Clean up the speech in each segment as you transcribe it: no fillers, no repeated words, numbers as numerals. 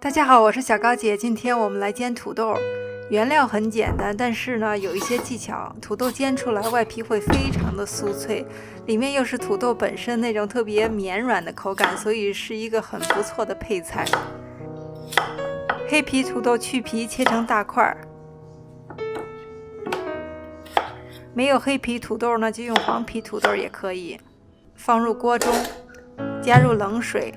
大家好，我是小高姐。今天我们来煎土豆，原料很简单，但是呢有一些技巧。土豆煎出来外皮会非常的酥脆，里面又是土豆本身那种特别绵软的口感，所以是一个很不错的配菜。黑皮土豆去皮切成大块，没有黑皮土豆呢，就用黄皮土豆也可以。放入锅中，加入冷水。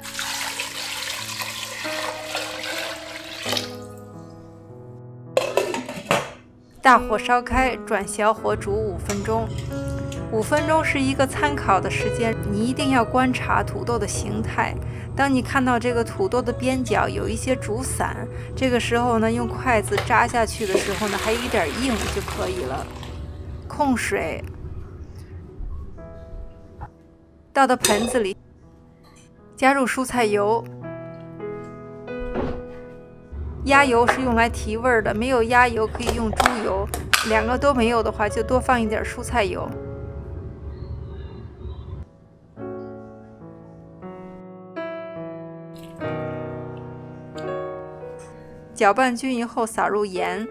大火烧开，转小火煮5分钟。5分钟是一个参考的时间，你一定要观察土豆的形态。当你看到这个土豆的边角有一些煮散，这个时候呢，用筷子扎下去的时候呢，还有一点硬就可以了。控水，倒到盆子里，加入蔬菜油。鸭油是用来提味的，没有鸭油可以用猪油，两个都没有的话就多放一点蔬菜油。搅拌均匀后撒入盐。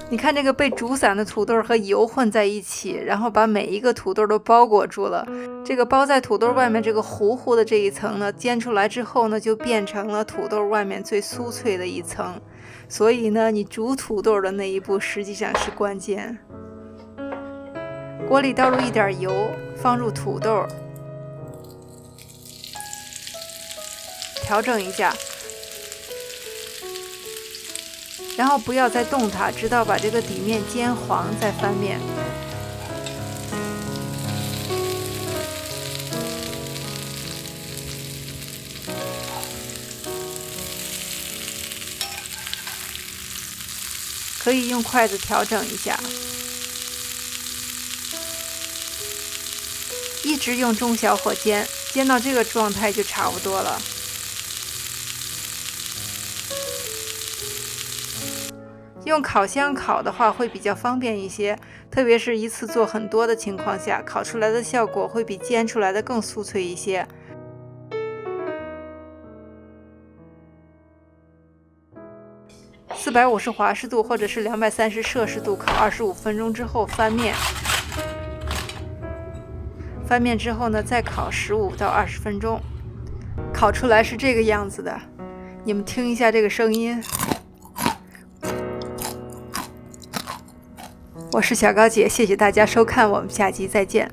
你看这个被煮散的土豆和油混在一起，然后把每一个土豆都包裹住了。这个包在土豆外面这个糊糊的这一层呢，煎出来之后呢，就变成了土豆外面最酥脆的一层。所以呢，你煮土豆的那一步实际上是关键。锅里倒入一点油，放入土豆，调整一下。然后不要再动它，直到把这个底面煎黄再翻面。可以用筷子调整一下，一直用中小火煎，煎到这个状态就差不多了。用烤箱烤的话会比较方便一些，特别是一次做很多的情况下，烤出来的效果会比煎出来的更酥脆一些。450华氏度或者是230摄氏度烤25分钟之后翻面。翻面之后呢，再烤15到20分钟。烤出来是这个样子的，你们听一下这个声音。我是小高姐，谢谢大家收看，我们下集再见。